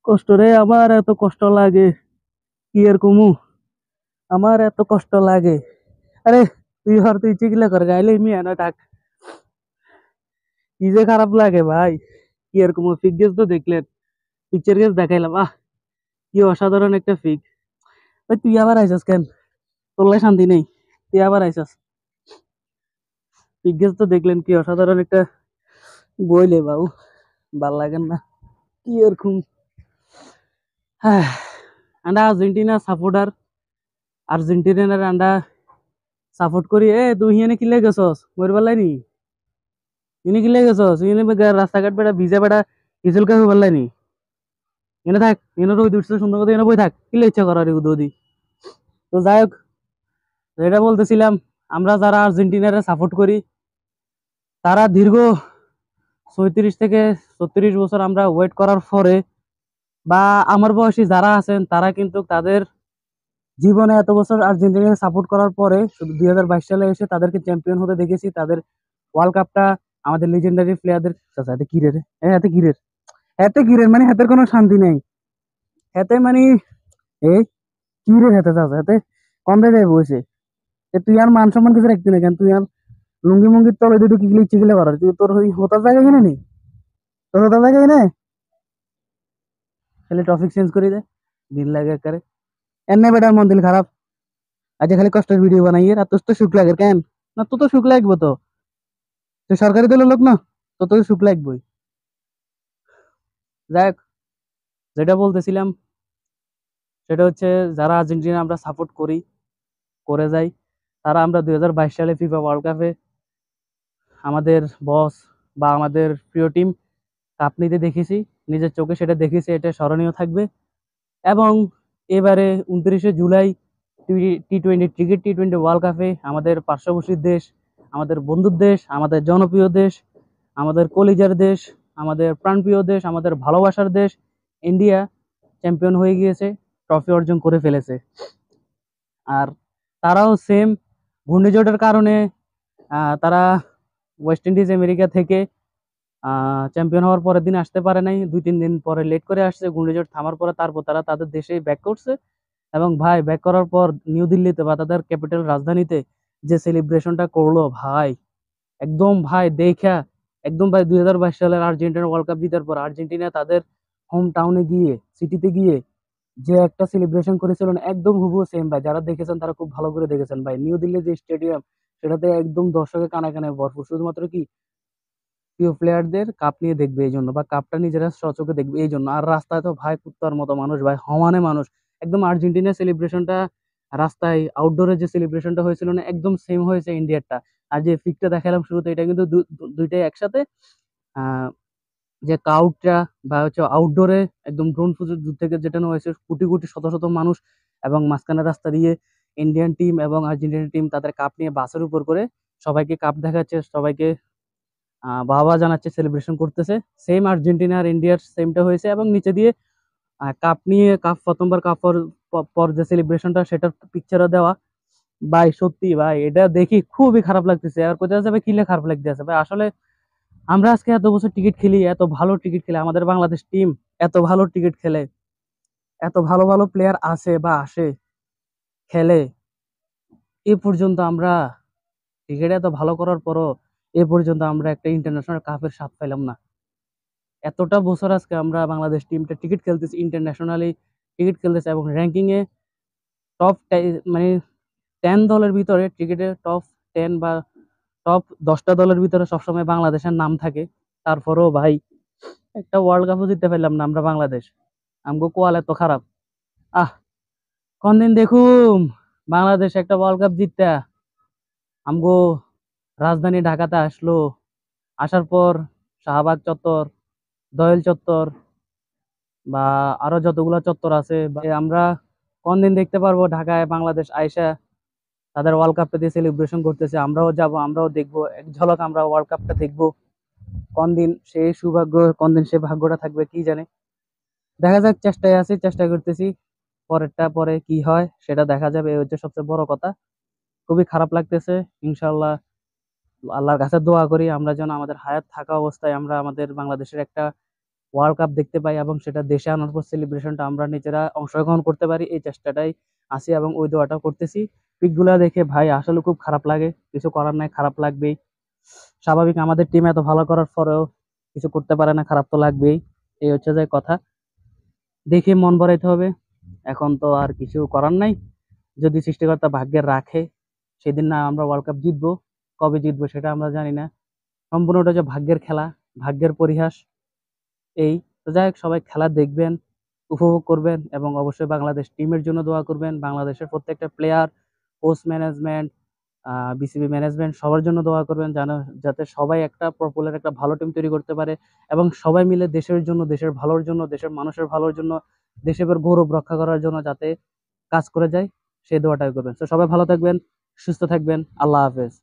কষ্ট রে, আমার এত কষ্ট লাগে। কি আর কমু, আমার এত কষ্ট লাগে। আরে তুই হর তুই চিগলা করে গাইলে মিয়া না ডাক। কি যে খারাপ লাগে ভাই। কি আর কমু, ফিক গেছ তো দেখলেন, পিকচার গেছ দেখাইলাম। কি অসাধারণ একটা ফিক। ওই তুই আবার আইসাস কেন? তোরলাই শান্তি নেই, তুই আবার আইসাস। ফিক গেছ তো দেখলেন, কি অসাধারণ একটা বইলে বাবু। ভাল লাগেন না, কি এরকম। হ্যাঁ, আন্ডা আর্জেন্টিনা সাপোর্টার, আর্জেন্টিনার আন্ডা সাপোর্ট করি। তুই হিয়ানে কিলে গেছস মরবার নি? ইনি কিলে গেছস ইনি রাস্তাঘাট বেড়া ভিজা বেড়া হিজল কাকু বললাই নি? এনে থাক, এনে রোদ উঠছে সুন্দর কথা, এনে বই থাক, কিলে ইচ্ছা করার উদি। তো যাই হোক, যেটা বলতেছিলাম, আমরা যারা আর্জেন্টিনারে সাপোর্ট করি, তারা দীর্ঘ 36 থেকে 36 বছর আমরা ওয়েট করার পরে, বা আমার বয়সী যারা আছেন তারা কিন্তু তাদের জীবনে এত বছর আর্জেন্টিনাকে সাপোর্ট করার পরে শুধু 2022 সালে এসে তাদেরকে চ্যাম্পিয়ন হতে দেখেছি। তাদের ওয়ার্ল্ড কাপটা আমাদের লিজেন্ডারি প্লেয়ারদের হাতে কিরে রে, হাতে কিরে, হাতে কিরে মানে হাতের কোনো শান্তি নেই। হাতে মানে এই কিরে হাতে চাচ্ছে হাতে কমবে যাই বসে। তুই আর মান সম্মান কিছু রাখতি না কেন? তুই আর লুঙ্গি মুঙ্গির তলে দুটো কি ইচ্ছে গেলে করার, তুই তোর ওই হতার জায়গা কিনে নি? তোর হতার জায়গা কিনে খালি টপিক চেঞ্জ করে দে, দিন লাগে একারে। এনে বেটার মন দিল খারাপ। আজ খালি কষ্টের ভিডিও বানাই, আর তোর তো সুখ লাগে কেন? না তো তো সুখ লাগবো তো, তুই সরকারি দলের লোক না, তো তোর সুখ লাগবেই। যাই হোক, যেটা বলতেছিলাম সেটা হচ্ছে, যারা আর্জেন্টিনা আমরা সাপোর্ট করি, করে যাই, তারা আমরা 2022 সালে ফিফা ওয়ার্ল্ড কাপে আমাদের বস বা আমাদের প্রিয় টিম কাপ নিতে দেখেছি, নিজের চোখে সেটা দেখেছি, এটা স্মরণীয় থাকবে। এবং এবারে 29শে জুলাই টি টোয়েন্টি ওয়ার্ল্ড কাপে আমাদের পার্শ্ববর্তী দেশ, আমাদের বন্ধুর দেশ, আমাদের জনপ্রিয় দেশ, আমাদের কলিজার দেশ, আমাদের প্রাণপ্রিয় দেশ, আমাদের ভালোবাসার দেশ ইন্ডিয়া চ্যাম্পিয়ন হয়ে গিয়েছে, ট্রফি অর্জন করে ফেলেছে। আর তারাও সেম ঘূর্ণিঝড়ের কারণে তারা ওয়েস্ট ইন্ডিজ আমেরিকা থেকে চ্যাম্পিয়ন হওয়ার পরের দিন আসতে পারে নাই, 2-3 দিন পরে লেট করে আসছে। ঘূর্ণিঝড় থামার পরে তারপর তারা তাদের দেশে ব্যাক করছে। এবং ভাই, ব্যাক করার পর নিউ দিল্লিতে বা তাদের ক্যাপিটাল রাজধানীতে যে সেলিব্রেশনটা করলো ভাই, একদম ভাই দেখা, একদম ভাই 2022 সালের আর্জেন্টিনা ওয়ার্ল্ড কাপ জিতার পর আর্জেন্টিনা তাদের হোম টাউনে গিয়ে, সিটিতে গিয়ে যে একটা সেলিব্রেশন করেছিল না, একদম হুবহু সেম ভাই। যারা দেখেছেন তারা খুব ভালো করে দেখেছেন ভাই। নিউ দিল্লির যে স্টেডিয়াম, সেটাতে একদম দর্শকের কানায় কানায় ভরপুর, শুধুমাত্র কি প্রিয় প্লেয়ারদের কাপ নিয়ে দেখবে এই জন্য, বা কাপটা নিজেরা সচোখে দেখবে এই জন্য। আর রাস্তায় তো ভাই কুত্তার মতো মানুষ ভাই, সমানে মানুষ। একদম আর্জেন্টিনার সেলিব্রেশনটা রাস্তায় আউটডোরে যে সেলিব্রেশনটা হয়েছিল না, একদম সেম হয়েছে ইন্ডিয়ারটা। আর যে ফিকটা দেখালাম শুরুতে, এটা কিন্তু দুইটাই একসাথে। আহ যে ক্রাউডটা বা হচ্ছে আউটডোরে একদম ড্রোন ফুটেজ দূর থেকে যেটা নেওয়া হয়েছে, কোটি কোটি শত শত মানুষ, এবং মাঝখানে রাস্তা দিয়ে ইন্ডিয়ান টিম এবং আর্জেন্টিনা টিম তাদের কাপ নিয়ে বাসের উপর করে সবাইকে কাপ দেখাচ্ছে, সবাইকে বাবা জানাচ্ছে, সেলিব্রেশন করতেছে। সেম আর্জেন্টিনা আর ইন্ডিয়ার সেমটা হয়েছে। এবং নিচে দিয়ে কাপ নিয়ে, কাপ প্রথমবার কাপ পর পর যে সেলিব্রেশনটা, সেটার পিকচারও দেওয়া। ভাই সত্যি ভাই, এটা দেখি খুবই খারাপ লাগতেছে। আর কোথাও যাবে কিলে খারাপ লাগতেছে ভাই আসলে। আমরা আজকে এত বছর টিকিট খেলি, এত ভালো টিকিট খেলে, আমাদের বাংলাদেশ টিম এত ভালো টিকিট খেলে, এত ভালো ভালো প্লেয়ার আছে বা আসে, খেলে। এ পর্যন্ত আমরা ক্রিকেট এত ভালো করার পরও এ পর্যন্ত আমরা একটা ইন্টারন্যাশনাল কাপের স্বাদ পাইলাম না। এতটা বছর আজকে আমরা বাংলাদেশ টিমটা টিকিট খেলতেছি, ইন্টারন্যাশনালি টিকিট খেলতেছে, এবং র্যাঙ্কিং এ টপ, মানে 10 দলের ভিতরে, ক্রিকেটের টপ 10 বা টপ 10টা দলের ভিতরে সবসময় বাংলাদেশের নাম থাকে। তারপরেও ভাই একটা ওয়ার্ল্ড কাপও জিততে পারলাম না আমরা বাংলাদেশ। আমগো কোয়াল এত খারাপ। আহ কোনদিন দেখুম বাংলাদেশ একটা ওয়ার্ল্ড কাপ জিততা, আমগো রাজধানী ঢাকাতে আসলো, আসার পর শাহবাগ চত্বর, দোয়েল চত্বর, বা আরো যতগুলো চত্বর আছে, বা আমরা কোনদিন দেখতে পারবো ঢাকায় বাংলাদেশ আইসা তাদের ওয়ার্ল্ড কাপটা দিয়ে সেলিব্রেশন করতেছে? আমরাও যাব, আমরাও দেখবো, এক ঝলক আমরা ওয়ার্ল্ড কাপটা দেখবো। কোনদিন সেই সৌভাগ্য, কোনদিন সেই ভাগ্যটা থাকবে কি জানে। দেখা যাক, চেষ্টায় আছি, চেষ্টা করতেছি। পরেরটা পরে কি হয় সেটা দেখা যাবে, এই হচ্ছে সবচেয়ে বড় কথা। খুবই খারাপ লাগতেছে। ইনশাল্লাহ আল্লাহর কাছে দোয়া করি আমরা যেন আমাদের হায়াত থাকা অবস্থায় আমরা আমাদের বাংলাদেশের একটা ওয়ার্ল্ড কাপ দেখতে পাই এবং সেটা দেশে আনার পর সেলিব্রেশনটা আমরা নিজেরা অংশগ্রহণ করতে পারি, এই চেষ্টাটাই আছি এবং ওই দোয়াটাও করতেছি। পিকগুলা দেখে ভাই আসলে খুব খারাপ লাগে, কিছু করার নাই, খারাপ লাগবেই। স্বাভাবিক, আমাদের টিম এত ভালো করার পরেও কিছু করতে পারে না, খারাপ তো লাগবেই। এই হচ্ছে যে কথা, দেখে মন ভরাইতে হবে। এখন তো আর কিছু করার নাই, যদি সৃষ্টিকর্তা ভাগ্যের রাখে সেদিন না আমরা ওয়ার্ল্ড কাপ জিতবো। কবে জিতবো সেটা আমরা জানি না, সম্পূর্ণটা যে ভাগ্যের খেলা, ভাগ্যের পরিহাস। এই তো যাই হোক, সবাই খেলা দেখবেন, উপভোগ করবেন এবং অবশ্যই বাংলাদেশ টিমের জন্য দোয়া করবেন। বাংলাদেশের প্রত্যেকটা player, coach management, BCB management সবার জন্য দোয়া করবেন, যাতে সবাই একটা পপুলার একটা ভালো টিম তৈরি করতে পারে এবং সবাই মিলে দেশের জন্য, দেশের ভালোর জন্য, দেশের মানুষের ভালোর জন্য, দেশের গৌরব রক্ষা করার জন্য যাতে কাজ করে যায়, সেই দোয়াটাই করবেন। তো সবাই ভালো থাকবেন, সুস্থ থাকবেন। আল্লাহ হাফেজ।